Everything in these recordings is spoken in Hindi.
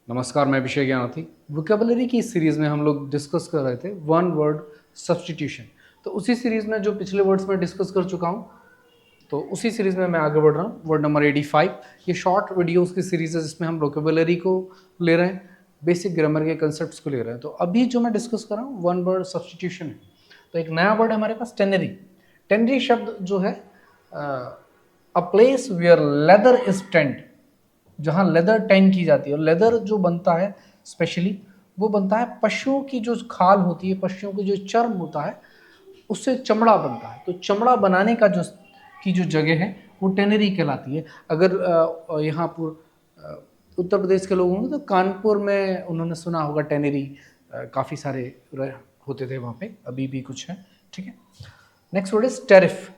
नमस्कार, मैं अभिषेक ज्ञानार्थी। वोकेबलरी की इस सीरीज़ में हम लोग डिस्कस कर रहे थे वन वर्ड सब्स्टिट्यूशन। तो उसी सीरीज़ में जो पिछले वर्ड्स में डिस्कस कर चुका हूँ, तो उसी सीरीज़ में मैं आगे बढ़ रहा हूँ। वर्ड नंबर 85, ये शॉर्ट वीडियोस की सीरीज़ है जिसमें हम वोकेबलरी को ले रहे हैं, बेसिक ग्रामर के कंसेप्ट को ले रहे हैं। तो अभी जो मैं डिस्कस कर रहा हूँ वन वर्ड सब्स्टिट्यूशन है। तो एक नया वर्ड है हमारे पास, टेनरी। टेनरी शब्द जो है a place where leather is tanned, जहाँ लेदर टैन की जाती है। और लेदर जो बनता है स्पेशली वो बनता है पशुओं की जो खाल होती है, पशुओं की जो चर्म होता है, उससे चमड़ा बनता है। तो चमड़ा बनाने का जो जगह है वो टेनरी कहलाती है। अगर यहाँ पर उत्तर प्रदेश के लोग होंगे तो कानपुर में उन्होंने सुना होगा टेनरी, काफ़ी सारे होते थे वहाँ पे, अभी भी कुछ है। ठीक है, next word is tariff.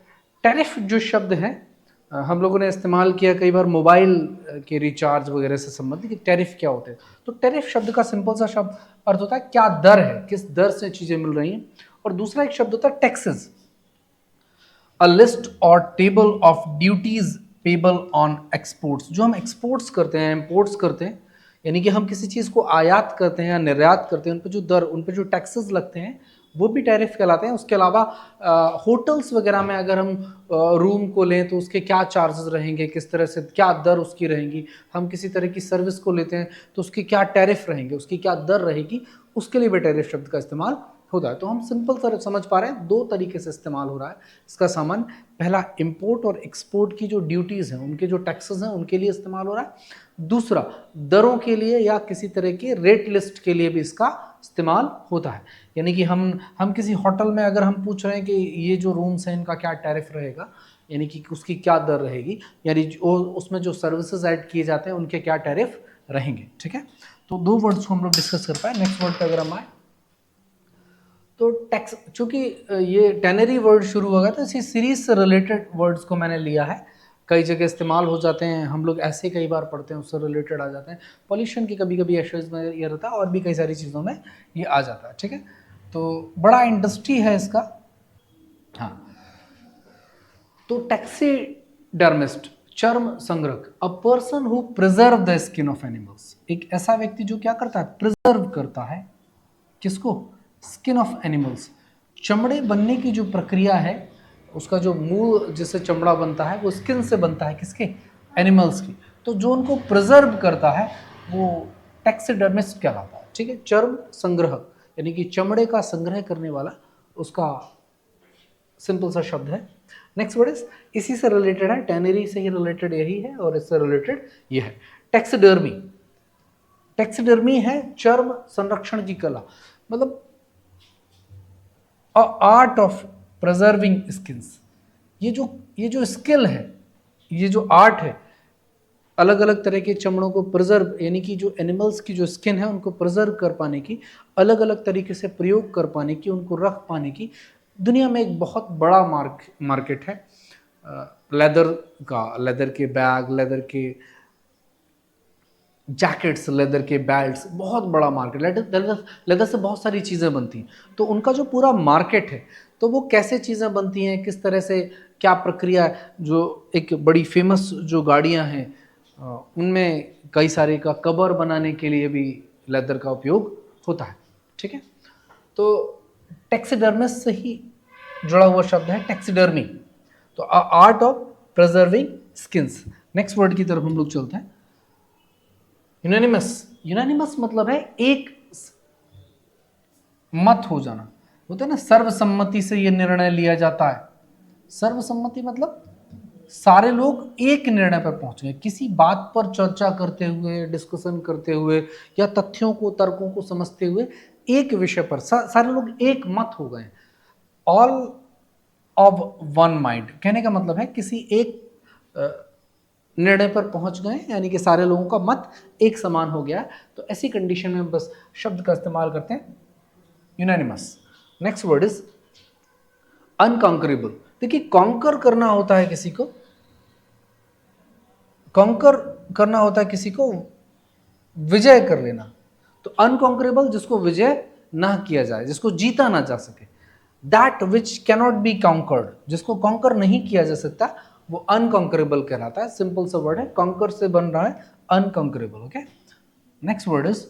Tariff जो शब्द है हम लोगों ने इस्तेमाल किया कई बार मोबाइल के रिचार्ज वगैरह से संबंधित कि टैरिफ क्या होते हैं। तो टैरिफ शब्द का सिंपल सा शब्द अर्थ होता है क्या दर है, किस दर से चीज़ें मिल रही हैं। और दूसरा एक शब्द होता है टैक्सेस, अ लिस्ट और table of duties payable on exports. जो हम एक्सपोर्ट्स करते हैं, इम्पोर्ट्स करते हैं, यानी कि हम किसी चीज़ को आयात करते हैं या निर्यात करते हैं, उन पर जो दर, उन पर जो टैक्सेस लगते हैं वो भी टैरिफ कहलाते हैं। उसके अलावा होटल्स वगैरह में अगर हम रूम को लें तो उसके क्या चार्जेस रहेंगे, किस तरह से क्या दर उसकी रहेंगी। हम किसी तरह की सर्विस को लेते हैं तो उसकी क्या टैरिफ रहेंगे, उसकी क्या दर रहेगी, उसके लिए भी टैरिफ शब्द का इस्तेमाल होता है। तो हम सिंपल तरह समझ पा रहे हैं, दो तरीके से इस्तेमाल हो रहा है इसका सामान। पहला, इंपोर्ट और एक्सपोर्ट की जो ड्यूटीज़ हैं, उनके जो टैक्सेस हैं, उनके लिए इस्तेमाल हो रहा है। दूसरा, दरों के लिए या किसी तरह के रेट लिस्ट के लिए भी इसका इस्तेमाल होता है। यानी कि हम किसी होटल में अगर हम पूछ रहे हैं कि ये जो रूम्स हैं इनका क्या टैरिफ रहेगा, यानी कि उसकी क्या दर रहेगी, यानी उसमें जो सर्विसेज ऐड किए जाते हैं उनके क्या टैरिफ रहेंगे। ठीक है, तो दो वर्ड्स को हम लोग डिस्कस कर पाए। नेक्स्ट वर्ड पे अगर हम आए तो टैक्स, चूंकि ये टेनरी वर्ड शुरू होगा तो इसी सीरीज से रिलेटेड वर्ड्स को मैंने लिया है। कई जगह इस्तेमाल हो जाते हैं, हम लोग ऐसे कई बार पढ़ते हैं, उससे रिलेटेड आ जाते हैं। पॉल्यूशन की कभी कभी एशेज में ये रहता है, और भी कई सारी चीज़ों में ये आ जाता है। ठीक है, तो बड़ा इंडस्ट्री है इसका। हाँ, तो टैक्सीडर्मिस्ट, चर्म संग्रहक, अ person who preserve the skin of animals, एक ऐसा व्यक्ति जो क्या करता है, प्रिजर्व करता है किसको, स्किन ऑफ एनिमल्स। चमड़े बनने की जो प्रक्रिया है, उसका जो मूल जिससे चमड़ा बनता है वो स्किन से बनता है, किसके, एनिमल्स की। तो जो उनको प्रिजर्व करता है वो टैक्सीडर्मिस्ट कहलाता है। ठीक है, चर्म संग्रहक यानी कि चमड़े का संग्रह करने वाला, उसका सिंपल सा शब्द है। नेक्स्ट वर्ड इज, इसी से रिलेटेड है, टेनरी से ही रिलेटेड यही है और इससे रिलेटेड ये है, टैक्सीडर्मी। टैक्सीडर्मी है चर्म संरक्षण की कला, मतलब आर्ट ऑफ प्रिजर्विंग स्किन्स। ये जो स्किल है, ये जो आर्ट है, अलग अलग तरह के चमड़ों को प्रिजर्व, यानी कि जो एनिमल्स की जो स्किन है उनको प्रिजर्व कर पाने की, अलग अलग तरीके से प्रयोग कर पाने की, उनको रख पाने की, दुनिया में एक बहुत बड़ा मार्केट है लेदर का। लेदर के बैग, लेदर के जैकेट्स, लेदर के बेल्ट्स, बहुत बड़ा मार्केट। लेदर से बहुत सारी चीज़ें बनती हैं, तो उनका जो पूरा मार्केट है, तो वो कैसे चीज़ें बनती हैं, किस तरह से, क्या प्रक्रिया है। जो एक बड़ी फेमस जो गाड़ियां हैं उनमें कई सारे का कवर बनाने के लिए भी लेदर का उपयोग होता है। ठीक है, तो टैक्सीडर्मिस्ट से ही जुड़ा हुआ शब्द है टैक्सीडर्मी। तो art of preserving skins. Next word की तरफ हम लोग चलते हैं, यूनानिमस। यूनानिमस मतलब है एक मत हो जाना, होता है ना, सर्वसम्मति से ये निर्णय लिया जाता है। सर्वसम्मति मतलब सारे लोग एक निर्णय पर पहुंच गए, किसी बात पर चर्चा करते हुए, डिस्कशन करते हुए, या तथ्यों को, तर्कों को समझते हुए एक विषय पर सारे लोग एक मत हो गए। ऑल ऑफ वन माइंड कहने का मतलब है किसी एक निर्णय पर पहुंच गए, यानी कि सारे लोगों का मत एक समान हो गया। तो ऐसी कंडीशन में बस शब्द का इस्तेमाल करते हैं unanimous. Next word is unconquerable. देखिए, कॉन्कर करना होता है किसी को, कॉन्कर करना होता है किसी को, विजय कर लेना। तो अनकॉन्करेबल जिसको विजय ना किया जाए, जिसको जीता ना जा सके। That which cannot be conquered, जिसको कॉन्कर नहीं किया जा सकता, वो अनकॉन्करेबल कहलाता है। सिंपल सा वर्ड है, कॉन्कर से बन रहा है unconquerable. Okay, next word is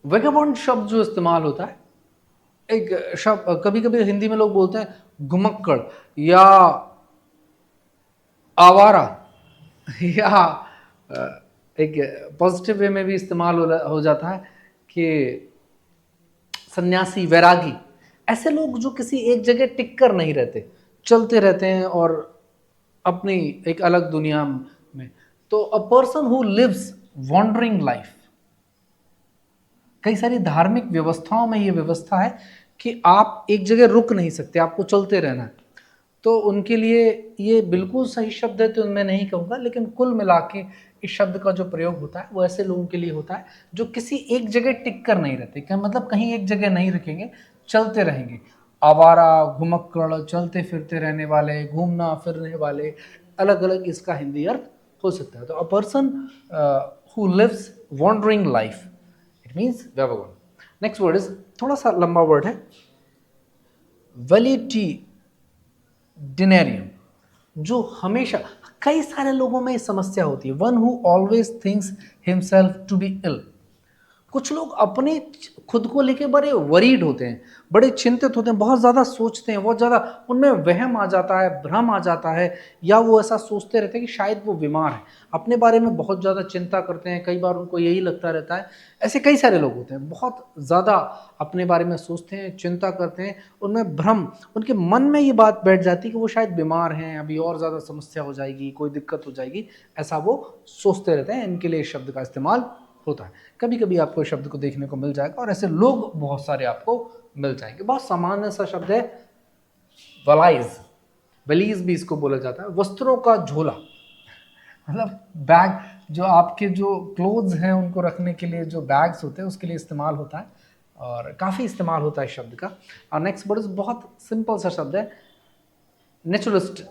vagabond शब्द जो इस्तेमाल होता है, एक शब्द कभी कभी हिंदी में लोग बोलते हैं घुमक्कड़ या आवारा या एक पॉजिटिव वे में भी इस्तेमाल हो जाता है कि सन्यासी, वैरागी। ऐसे लोग जो किसी एक जगह टिक कर नहीं रहते, चलते रहते हैं और अपनी एक अलग दुनिया में। तो a person who lives wandering life, कई सारी धार्मिक व्यवस्थाओं में ये व्यवस्था है कि आप एक जगह रुक नहीं सकते, आपको चलते रहना है। तो उनके लिए ये बिल्कुल सही शब्द है तो मैं नहीं कहूँगा, लेकिन कुल मिला के इस शब्द का जो प्रयोग होता है वो ऐसे लोगों के लिए होता है जो किसी एक जगह टिक कर नहीं रहते। क्या मतलब? कहीं एक जगह नहीं रुकेंगे, चलते रहेंगे। आवारा, घुमक्कड़, चलते फिरते रहने वाले, घूमना फिरने वाले, अलग अलग इसका हिंदी अर्थ हो सकता है। तो a person who lives wandering life, it means vagabond. Next word is थोड़ा सा लंबा वर्ड है, वेलिटिनेरियम, जो हमेशा, कई सारे लोगों में समस्या होती है। One who always thinks himself to be ill. कुछ लोग अपने खुद को लेके बड़े वरीड होते हैं, बड़े चिंतित होते हैं, बहुत ज़्यादा सोचते हैं, बहुत ज़्यादा उनमें वहम आ जाता है, भ्रम आ जाता है, या वो ऐसा सोचते रहते हैं कि शायद वो बीमार है, अपने बारे में बहुत ज़्यादा चिंता करते हैं। कई बार उनको यही लगता रहता है, ऐसे कई सारे लोग होते हैं, बहुत ज़्यादा अपने बारे में सोचते हैं, चिंता करते हैं, उनमें भ्रम, उनके मन में ये बात बैठ जाती है कि वो शायद बीमार हैं, अभी और ज़्यादा समस्या हो जाएगी, कोई दिक्कत हो जाएगी, ऐसा वो सोचते रहते हैं। इनके लिए इस शब्द का इस्तेमाल होता है। कभी कभी आपको इस शब्द को देखने को मिल जाएगा और ऐसे लोग बहुत सारे आपको मिल जाएंगे। बहुत सामान्य सा शब्द है वलाइज, वलीज भी इसको बोला जाता है, वस्त्रों का झोला। मतलब बैग, जो आपके जो क्लोथ्स हैं उनको रखने के लिए जो बैग्स होते हैं उसके लिए इस्तेमाल होता है, और काफ़ी इस्तेमाल होता है इस शब्द का। और नेक्स्ट वर्ड बहुत सिंपल सा शब्द है, नेचुरलिस्ट।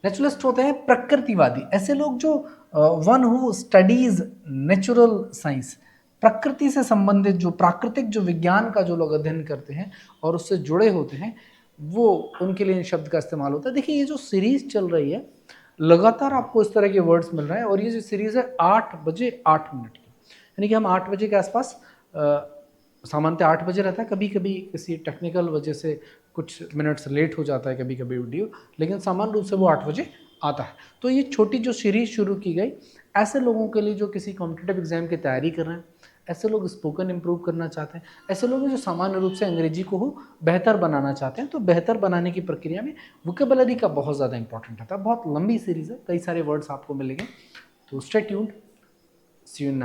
नेचुरलिस्ट होते हैं प्रकृतिवादी, ऐसे लोग जो one who studies natural science, प्रकृति से संबंधित जो प्राकृतिक जो विज्ञान का जो लोग अध्ययन करते हैं और उससे जुड़े होते हैं, वो उनके लिए इन शब्द का इस्तेमाल होता है। देखिए, ये जो सीरीज चल रही है, लगातार आपको इस तरह के वर्ड्स मिल रहे हैं, और ये जो सीरीज है 8 बजे 8 मिनट की, यानी कि हम 8 बजे के आसपास, सामान्यतः 8 बजे रहता है, कभी कभी किसी टेक्निकल वजह से कुछ मिनट्स लेट हो जाता है कभी कभी वीडियो, लेकिन सामान्य रूप से वो 8 बजे आता है। तो ये छोटी जो सीरीज शुरू की गई, ऐसे लोगों के लिए जो किसी कॉम्पिटिटिव एग्जाम की तैयारी कर रहे हैं, ऐसे लोग स्पोकन इंप्रूव करना चाहते हैं, ऐसे लोग जो सामान्य रूप से अंग्रेजी को बेहतर बनाना चाहते हैं, तो बेहतर बनाने की प्रक्रिया में वोकेबुलरी का बहुत ज़्यादा इंपॉर्टेंट होता है। बहुत लंबी सीरीज़ है, कई सारे वर्ड्स आपको मिलेंगे, तो stay tuned, see you in